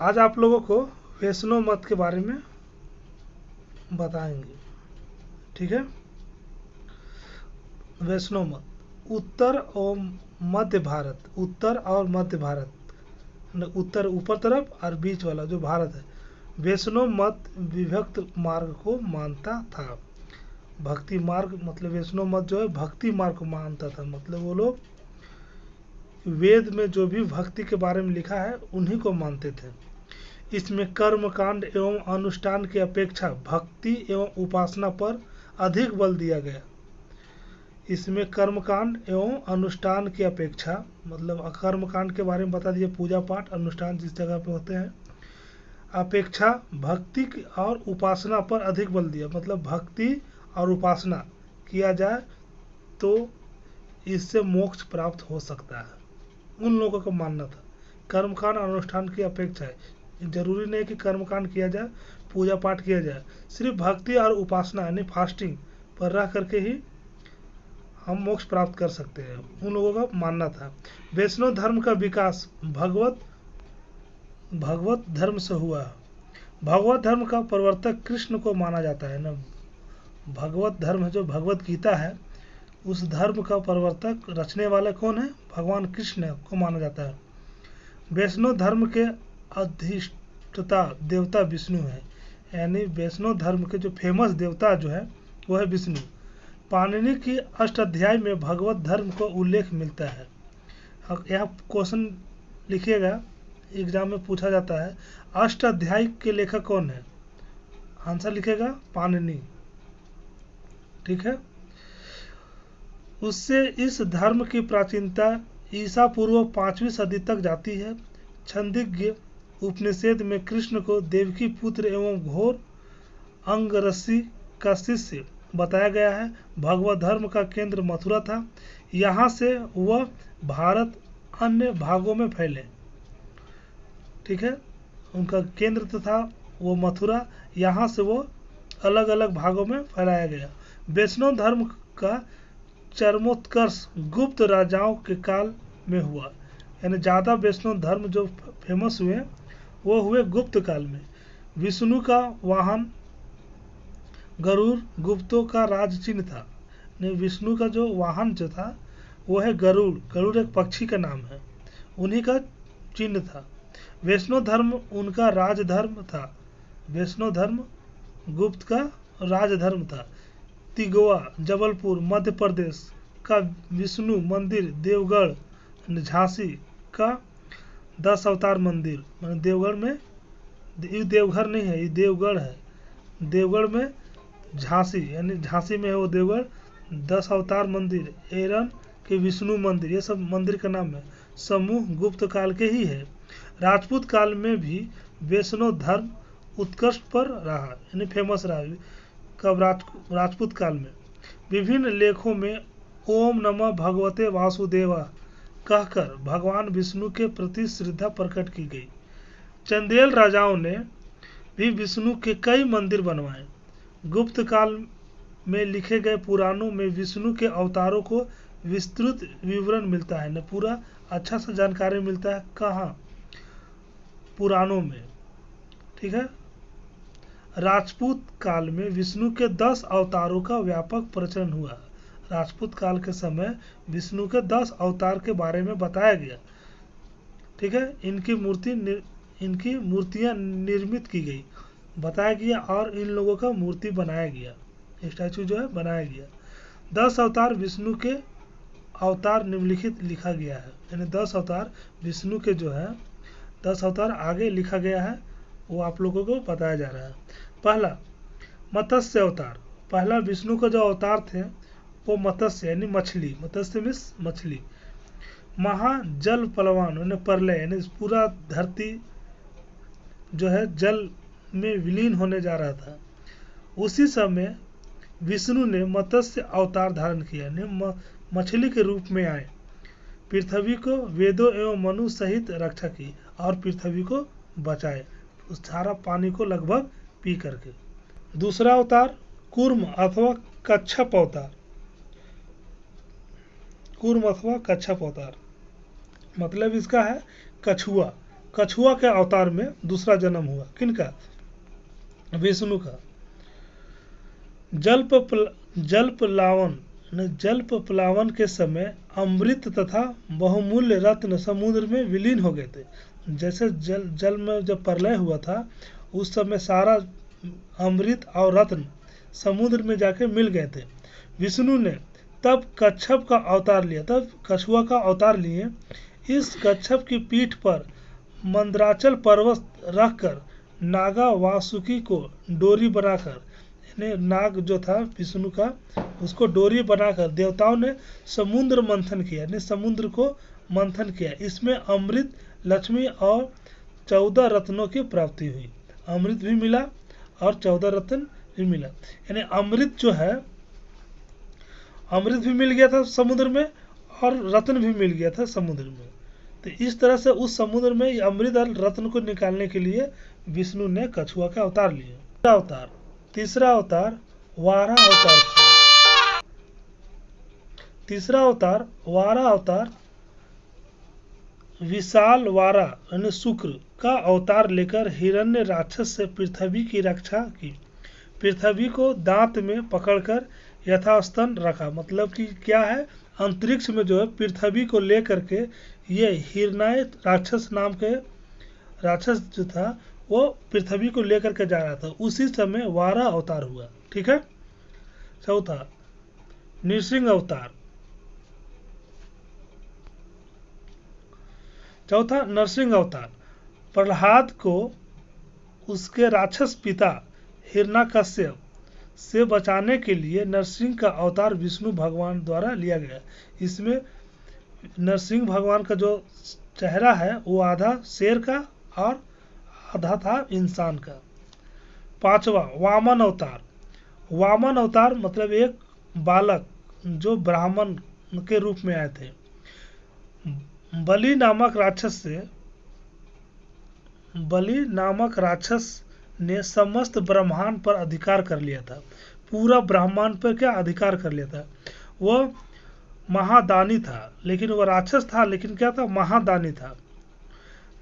आज आप लोगों को वैष्णव मत के बारे में बताएंगे। ठीक है। वैष्णव मत उत्तर और मध्य भारत, उत्तर और मध्य भारत, उत्तर ऊपर तरफ और बीच वाला जो भारत है, वैष्णव मत विभक्त मार्ग को मानता था। भक्ति मार्ग मतलब वैष्णव मत जो है भक्ति मार्ग को मानता था, मतलब वो लोग वेद में जो भी भक्ति के बारे में लिखा है उन्हीं को मानते थे। इसमें कर्म कांड एवं अनुष्ठान की अपेक्षा भक्ति एवं उपासना पर अधिक बल दिया गया। इसमें कर्म कांड एवं अनुष्ठान की अपेक्षा, मतलब कर्म कांड के बारे में बता दिया, पूजा पाठ अनुष्ठान जिस जगह पे होते हैं, अपेक्षा भक्ति और उपासना पर अधिक बल दिया, मतलब भक्ति और उपासना किया जाए तो इससे मोक्ष प्राप्त हो सकता है, उन लोगों का मानना था। कर्मकांड अनुष्ठान की अपेक्षा है, जरूरी नहीं कि कर्मकांड किया जाए, पूजा पाठ किया जाए, सिर्फ भक्ति और उपासना यानी फास्टिंग पर रह करके ही हम मोक्ष प्राप्त कर सकते हैं, उन लोगों का मानना था। वैष्णव धर्म का विकास भगवत धर्म से हुआ। भगवत धर्म का प्रवर्तक कृष्ण को माना जाता है ना। भगवत धर्म जो भगवत गीता है, उस धर्म का प्रवर्तक रचने वाले कौन है? भगवान कृष्ण को माना जाता है। वैष्णव धर्म के अधिष्ठता देवता विष्णु है, यानी वैष्णव धर्म के जो फेमस देवता जो है वो है विष्णु। पाणिनि की अष्टाध्यायी में भगवत धर्म को उल्लेख मिलता है। यहाँ क्वेश्चन लिखिएगा, एग्जाम में पूछा जाता है, अष्टाध्यायी के लेखक कौन है? आंसर लिखेगा पाणिनि। ठीक है। उससे इस धर्म की प्राचीनता ईसा पूर्व 5वीं सदी तक जाती है। छंदिज्ञ उपनिषद में कृष्ण को देवकी पुत्र एवं घोर अंगरसी का शिष्य बताया गया है। भगवत धर्म का केंद्र मथुरा था, यहाँ से वह भारत अन्य भागों में फैले। ठीक है, उनका केंद्र तो था वो मथुरा, यहाँ से वो अलग अलग भागों में फैलाया गया। वैष्णव धर्म का चरमोत्कर्ष गुप्त राजाओं के काल में हुआ, यानी ज़्यादा वैष्णव धर्म जो फेमस हुए वो हुए गुप्त काल में। विष्णु का वाहन गरुड़ गुप्तों का राज चिन्ह था। नहीं, विष्णु का जो वाहन जो था वो है गरुड़। गरुड़ एक पक्षी का नाम है, उन्हीं का चिन्ह था। वैष्णव धर्म उनका राजधर्म था। वैष्णव धर्म गुप्त का राजधर्म था। तिगवा जबलपुर मध्य प्रदेश का विष्णु मंदिर, देवगढ़ झांसी का 10 अवतार मंदिर, देवगढ़ में, ये देवघर नहीं है, ये देवगढ़ है, देवगढ़ में झांसी यानी झांसी में है वो देवगढ़। 10 अवतार मंदिर, एरन के विष्णु मंदिर, ये सब मंदिर का नाम है। समूह गुप्त काल के ही है। राजपूत काल में भी वैष्णव धर्म उत्कृष्ट पर रहा, यानी फेमस रहा। कब? राजपूत काल में। विभिन्न लेखों में ओम नमः भगवते वासुदेवा कहकर भगवान विष्णु के प्रति श्रद्धा प्रकट की गई। चंदेल राजाओं ने भी विष्णु के कई मंदिर बनवाए। गुप्त काल में लिखे गए पुराणों में विष्णु के अवतारों को विस्तृत विवरण मिलता है, न पूरा अच्छा सा जानकारी मिलता है। कहाँ? पुराणों में। ठीक है। राजपूत काल में विष्णु के 10 अवतारों का व्यापक प्रचलन हुआ। राजपूत काल के समय विष्णु के 10 अवतार के बारे में बताया गया। ठीक है। इनकी मूर्तियां निर्मित की गई, बताया गया, और इन लोगों का मूर्ति बनाया गया, स्टैचू जो है बनाया गया। 10 अवतार विष्णु के अवतार निम्नलिखित लिखा गया है, यानी 10 अवतार विष्णु के जो है 10 अवतार आगे लिखा गया है, वो आप लोगों को बताया जा रहा है। पहला मत्स्य अवतार। पहला विष्णु का जो अवतार थे वो मत्स्य यानी मछली, मत्स्य मीन्स मछली। महाजल पलवान यानी प्रलय, यानी पूरा धरती जो है जल में विलीन होने जा रहा था, उसी समय विष्णु ने मत्स्य अवतार धारण किया, यानी मछली के रूप में आए। पृथ्वी को वेदों एवं मनु सहित रक्षा की और पृथ्वी को बचाए, उस सारा पानी को लगभग पी करके। दूसरा अवतार कूर्म अथवा कच्छप अवतार। कूर्म अथवा कच्छप अवतार मतलब इसका है कछुआ, कछुआ के अवतार में दूसरा जन्म हुआ। किनका? विष्णु का। जलपलावन के समय अमृत तथा बहुमूल्य रत्न समुद्र में विलीन हो गए थे। जैसे जल में जब प्रलय हुआ था उस समय सारा अमृत और रत्न समुद्र में जाके मिल गए थे। विष्णु ने तब कच्छप का अवतार लिया, तब कछुआ का अवतार लिए। इस कच्छप की पीठ पर मंदराचल पर्वत रखकर नागा वासुकी को डोरी बनाकर, नाग जो था विष्णु का, उसको डोरी बनाकर देवताओं ने समुद्र मंथन किया, यानी समुद्र को मंथन किया। इसमें अमृत, लक्ष्मी और 14 रत्नों की प्राप्ति हुई। अमृत भी मिला और 14 रत्न भी मिला, यानी अमृत जो है, अमृत भी मिल गया था समुद्र में और रत्न भी मिल गया था समुद्र में। तो इस तरह से उस समुद्र में अमृत और रत्न को निकालने के लिए विष्णु ने कछुआ का अवतार लिया। तीसरा अवतार वारा अवतार था। तीसरा अवतार वारा अवतार विशाल वारा यानी शुक्र का अवतार लेकर हिरण्य राक्षस से पृथ्वी की रक्षा की। पृथ्वी को दांत में पकड़कर यथास्थान रखा। मतलब कि क्या है, अंतरिक्ष में जो है पृथ्वी को लेकर के ये हिरण्य राक्षस नाम के राक्षस जो था वो पृथ्वी को लेकर के जा रहा था। उसी समय वारा अवतार हुआ। ठीक है। चौथा नृसिंह अवतार। चौथा नरसिंह अवतार। प्रहलाद को उसके राक्षस पिता हिरण्यकश्यप से बचाने के लिए नरसिंह का अवतार विष्णु भगवान द्वारा लिया गया। इसमें नरसिंह भगवान का जो चेहरा है वो आधा शेर का और आधा था इंसान का। पांचवा वामन अवतार। वामन अवतार मतलब एक बालक जो ब्राह्मण के रूप में आए थे। बलि नामक राक्षस ने समस्त ब्रह्मांड पर अधिकार कर लिया था। पूरा ब्रह्मांड पर क्या अधिकार कर लिया था। वह महादानी था, लेकिन वह राक्षस था, लेकिन क्या था, महादानी था।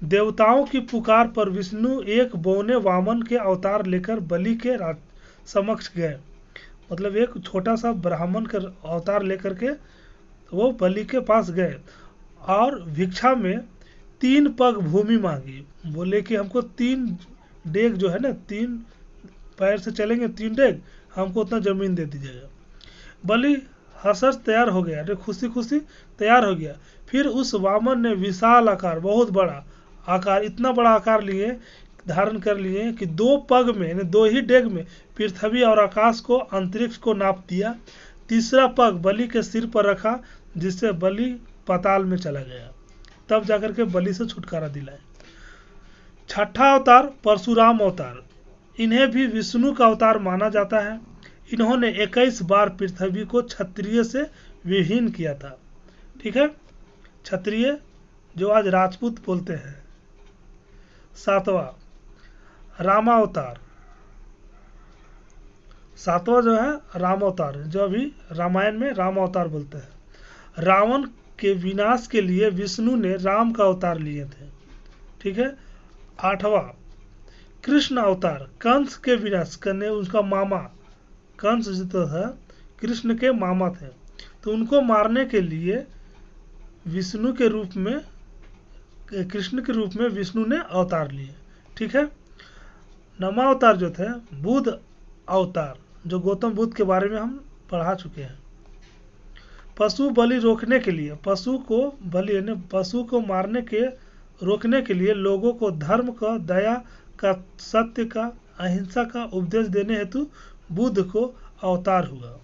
देवताओं की पुकार पर विष्णु एक बौने वामन के अवतार लेकर बलि के समक्ष गए। मतलब एक छोटा सा ब्राह्मण का अवतार लेकर के वो बलि के पास गए और भिक्षा में 3 पग भूमि मांगी। बोले कि हमको 3 डेग जो है ना, 3 पैर से चलेंगे 3 डेग, हमको उतना जमीन दे दीजिएगा। बलि हर्ष तैयार हो गया, खुशी खुशी तैयार हो गया। फिर उस वामन ने विशाल आकार, बहुत बड़ा आकार, इतना बड़ा आकार लिए धारण कर लिए कि 2 पग में यानी 2 ही डेग में पृथ्वी और आकाश को, अंतरिक्ष को नाप दिया। तीसरा पग बलि के सिर पर रखा, जिससे बलि पाताल में चला गया। तब जाकर के बलि से छुटकारा दिलाए। छठा अवतार परशुराम अवतार। इन्हें भी विष्णु का अवतार माना जाता है। इन्होंने 21 बार पृथ्वी को क्षत्रिय से विहीन किया था। ठीक है, क्षत्रिय जो आज राजपूत बोलते हैं। सातवां रामावतार। सातवां जो है राम अवतार, जो अभी रामायण में राम अवतार बोलते हैं। रावण के विनाश के लिए विष्णु ने राम का अवतार लिए थे। ठीक है। आठवां कृष्ण अवतार। कंस के विनाश करने, उसका मामा कंस जो था कृष्ण के मामा थे, तो उनको मारने के लिए विष्णु के रूप में, कृष्ण के रूप में विष्णु ने अवतार लिए। ठीक है। नवा अवतार जो थे बुद्ध अवतार, जो गौतम बुद्ध के बारे में हम पढ़ा चुके हैं। पशु बलि रोकने के लिए, पशु को बलि यानी पशु को मारने के रोकने के लिए लोगों को धर्म का, दया का, सत्य का, अहिंसा का उपदेश देने हेतु बुद्ध को अवतार हुआ।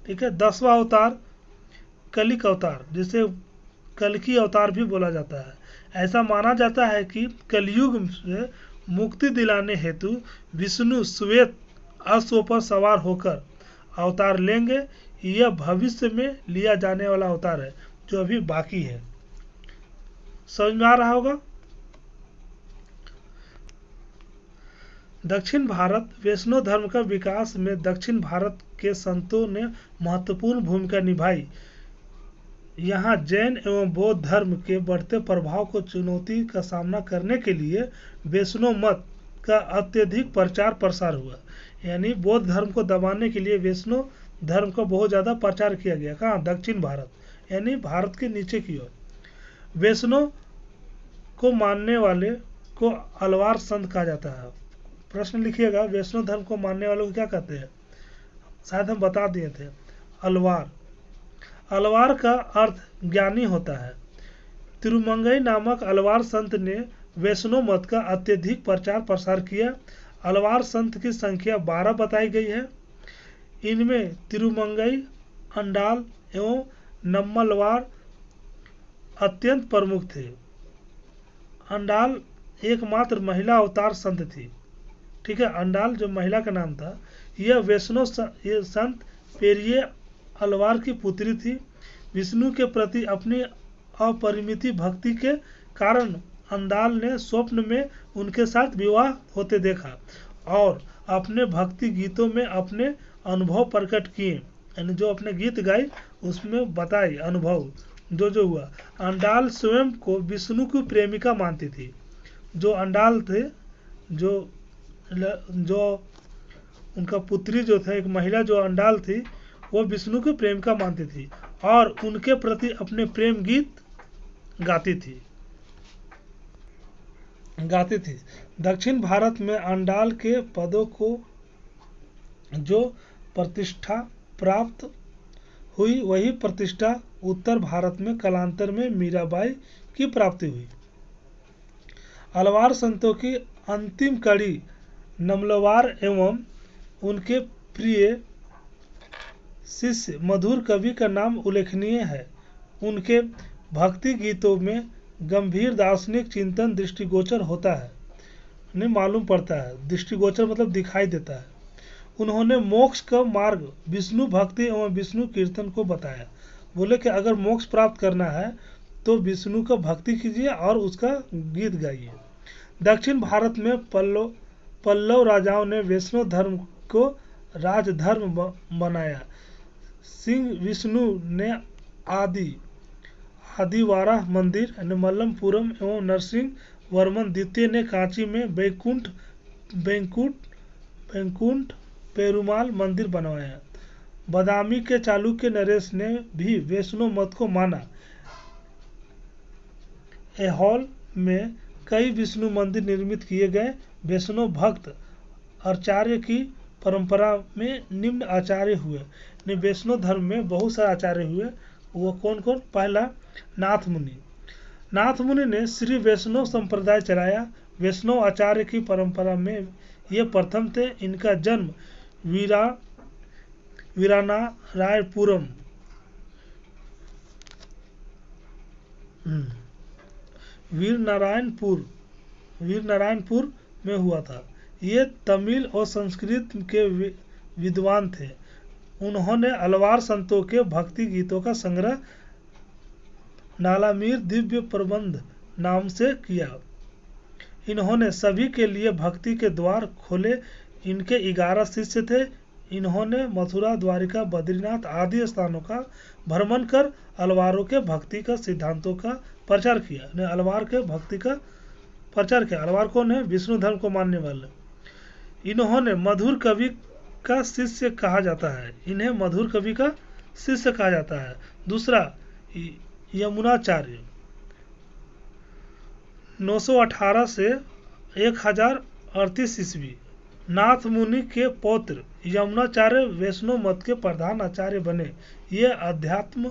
ठीक है। 10वां अवतार कलिक अवतार, जिसे कल्कि अवतार भी बोला जाता है। ऐसा माना जाता है कि कलयुग से मुक्ति दिलाने हेतु विष्णु श्वेत अश्व पर सवार होकर अवतार लेंगे। यह भविष्य में लिया जाने वाला अवतार है, जो अभी बाकी है। समझ में आ रहा होगा। दक्षिण भारत। वैष्णव धर्म का विकास में दक्षिण भारत के संतों ने महत्वपूर्ण भूमिका निभाई। यहाँ जैन एवं बौद्ध धर्म के बढ़ते प्रभाव को चुनौती का सामना करने के लिए वैष्णव मत का अत्यधिक प्रचार प्रसार हुआ। यानी बौद्ध धर्म को दबाने के लिए वैष्णव धर्म का बहुत ज़्यादा प्रचार किया गया। कहाँ? दक्षिण भारत, यानी भारत के नीचे की ओर। वैष्णव को मानने वाले को अलवार संत कहा जाता है। प्रश्न लिखिएगा, वैष्णव धर्म को मानने वालों को क्या कहते हैं? शायद हम बता दिए थे, अलवार। अलवार का अर्थ ज्ञानी होता है। तिरुमंगई नामक अलवार संत ने वैष्णव मत का अत्यधिक प्रचार प्रसार किया। अलवार संत की संख्या 12 बताई गई है। इनमें तिरुमंगई, अंडाल एवं नम्मलवार अत्यंत प्रमुख थे। अंडाल एकमात्र महिला अवतार संत थी। ठीक है, अंडाल जो महिला का नाम था। यह वैष्णव संत पेरिये अलवार की पुत्री थी। विष्णु के प्रति अपनी अपरिमित भक्ति के कारण अंडाल ने स्वप्न में उनके साथ विवाह होते देखा और अपने भक्ति गीतों में अपने अनुभव प्रकट किए। यानी जो अपने गीत गाई उसमें बताई अनुभव जो हुआ। अंडाल स्वयं को विष्णु की प्रेमिका मानती थी। जो अंडाल थे, जो उनका पुत्री जो था, एक महिला जो अंडाल थी, वो विष्णु की प्रेमिका मानती थी और उनके प्रति अपने प्रेम गीत गाती थी। दक्षिण भारत में अंडाल के पदों को जो प्रतिष्ठा प्राप्त हुई, वही प्रतिष्ठा उत्तर भारत में कालांतर में मीराबाई की प्राप्ति हुई। अलवार संतों की अंतिम कड़ी नमलवार एवं उनके प्रिय शिष्य मधुर कवि का नाम उल्लेखनीय है। उनके भक्ति गीतों में गंभीर दार्शनिक चिंतन दृष्टिगोचर होता है, नहीं मालूम पड़ता है। दृष्टिगोचर मतलब दिखाई देता है। उन्होंने मोक्ष का मार्ग विष्णु भक्ति एवं विष्णु कीर्तन को बताया। बोले कि अगर मोक्ष प्राप्त करना है तो विष्णु का भक्ति कीजिए और उसका गीत गाइए। दक्षिण भारत में पल्लव राजाओं ने वैष्णव धर्म को राजधर्म बनाया। सिंह विष्णु ने आदिवारा मंदिर, मल्लमपुरम एवं नरसिंह वर्मन द्वितीय ने कांची में बैकुंठ पेरुमाल मंदिर बनवाया। बदामी के चालुक्य नरेश ने भी वैष्णव मत को माना। ऐहोल में कई विष्णु मंदिर निर्मित किए गए। वैष्णव भक्त आचार्य की परंपरा में निम्न आचार्य हुए। वैष्णव धर्म में बहुत सारे आचार्य हुए। वो कौन कौन? पहला, नाथ मुनि। नाथ मुनि ने श्री वैष्णव संप्रदाय चलाया। वैष्णव आचार्य की परंपरा में ये प्रथम थे। इनका जन्म वीरनारायणपुर में हुआ था। ये तमिल और संस्कृत के विद्वान थे। उन्होंने अलवार संतों के भक्ति गीतों का संग्रह नालामीर दिव्य प्रबंध नाम से किया। इन्होंने सभी के लिए भक्ति के द्वार खोले। इनके 11 शिष्य थे। इन्होंने मथुरा, द्वारिका, बद्रीनाथ आदि स्थानों का भ्रमण कर अलवारों के भक्ति का सिद्धांतों का प्रचार किया। अलवार के भक्ति का प्रचार किया। अलवार कौन है? विष्णु धर्म को मानने वाले। इन्होंने मधुर कवि का शिष्य कहा जाता है। इन्हें मधुर कवि का शिष्य कहा जाता है। दूसरा, यमुनाचार्य 918 से 1038 ईस्वी। नाथ मुनि के पौत्र यमुनाचार्य वैष्णव मत के प्रधान आचार्य बने। ये अध्यात्म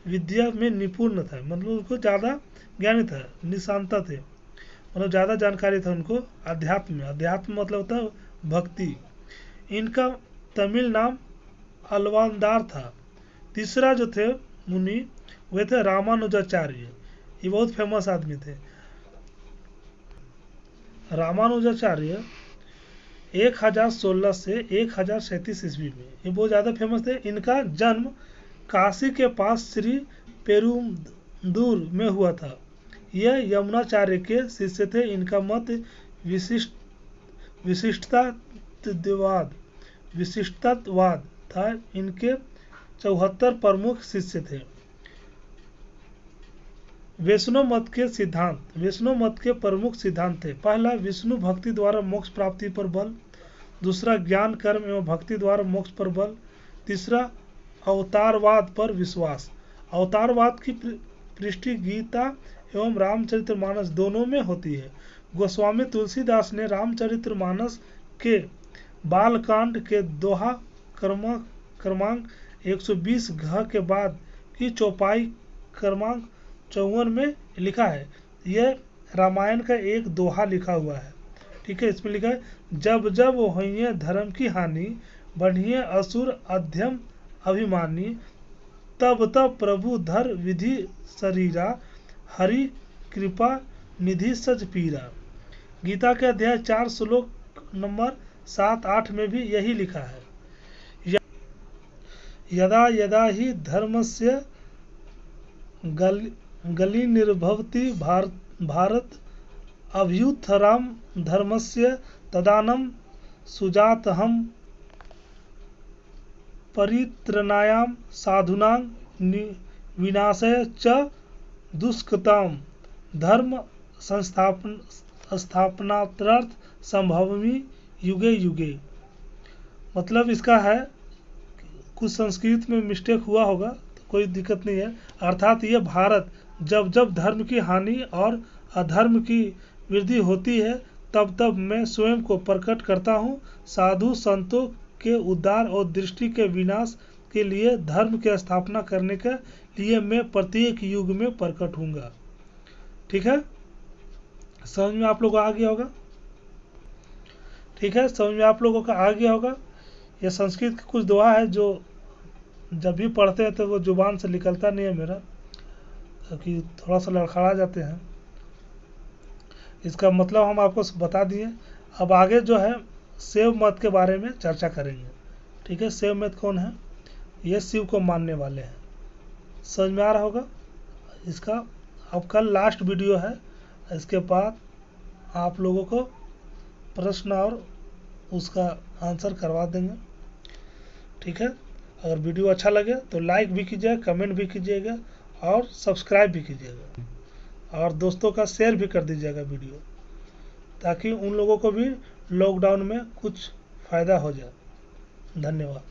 विद्या में निपुण थे। मतलब उनको ज़्यादा ज्ञानी था, निशानता थे, मतलब ज़्यादा जानकारी था उनको अध्यात्म में। अध्यात्म मतलब होता है भक्ति। इनका तमिल नाम अलवांदार था। तीसरा जो थे मुनि वे थे रामानुजाचार्य। ये बहुत फेमस आदमी थे। रामानुजाचार्य 1016 से 1037 ईस्वी में, ये बहुत ज़्यादा फेमस थे। इनका जन्म काशी के पास श्री पेरुंदूर में हुआ था। यह यमुनाचार्य के शिष्य थे। इनका मत विशिष्टतावाद था। इनके 74 प्रमुख शिष्य थे। वैष्णव मत के सिद्धांत। वैष्णव मत के प्रमुख सिद्धांत थे। पहला, विष्णु भक्ति द्वारा मोक्ष प्राप्ति पर बल। दूसरा, ज्ञान कर्म एवं भक्ति द्वारा मोक्ष पर बल। तीसरा, अवतारवाद पर विश्वास। अवतारवाद की पुष्टि गीता एवं रामचरितमानस दोनों में होती है। गोस्वामी तुलसीदास ने रामचरितमानस के बालकांड के दोहा क्रमांक 120 घ के बाद की चौपाई क्रमांक 54 में लिखा है। यह रामायण का एक दोहा लिखा हुआ है। ठीक है, इसमें लिखा है, जब जब होइए धर्म की हानि, बढ़िए असुर अध्यम अभिमानी, तब तब प्रभु धर विधि शरीरा, हरि कृपा निधि सज पीरा। गीता के अध्याय 4 श्लोक नंबर 7-8 में भी यही लिखा है। यदा यदा ही धर्मस्य गलिर्भवति भारत अभ्युत्थराम धर्मस्य तदानं सुजातहं परित्रणायां साधूनां विनाशाय च दुष्कृतां धर्म स्थापनार्थं संभवामि युगे युगे। मतलब इसका है, कुछ संस्कृत में मिस्टेक हुआ होगा तो कोई दिक्कत नहीं है। अर्थात ये भारत जब जब धर्म की हानि और अधर्म की वृद्धि होती है, तब तब मैं स्वयं को प्रकट करता हूँ। साधु संतों के उद्धार और दृष्टि के विनाश के लिए धर्म की स्थापना करने के लिए मैं प्रत्येक युग में प्रकट हूँगा। ठीक है, समझ में आप लोगों को आ गया होगा। ठीक है, समझ में आप लोगों का आ गया होगा। ये संस्कृत के कुछ दोहा है जो जब भी पढ़ते हैं तो वो जुबान से निकलता नहीं है मेरा, क्योंकि थोड़ा सा लड़खड़ा जाते हैं। इसका मतलब हम आपको बता दिए। अब आगे जो है शैव मत के बारे में चर्चा करेंगे। ठीक है, शैव मत कौन है? ये शिव को मानने वाले हैं। समझ में आ रहा होगा इसका। अब कल लास्ट वीडियो है, इसके बाद आप लोगों को प्रश्न और उसका आंसर करवा देंगे। ठीक है, अगर वीडियो अच्छा लगे तो लाइक भी कीजिएगा, कमेंट भी कीजिएगा और सब्सक्राइब भी कीजिएगा, और दोस्तों का शेयर भी कर दीजिएगा वीडियो, ताकि उन लोगों को भी लॉकडाउन में कुछ फ़ायदा हो जाए। धन्यवाद।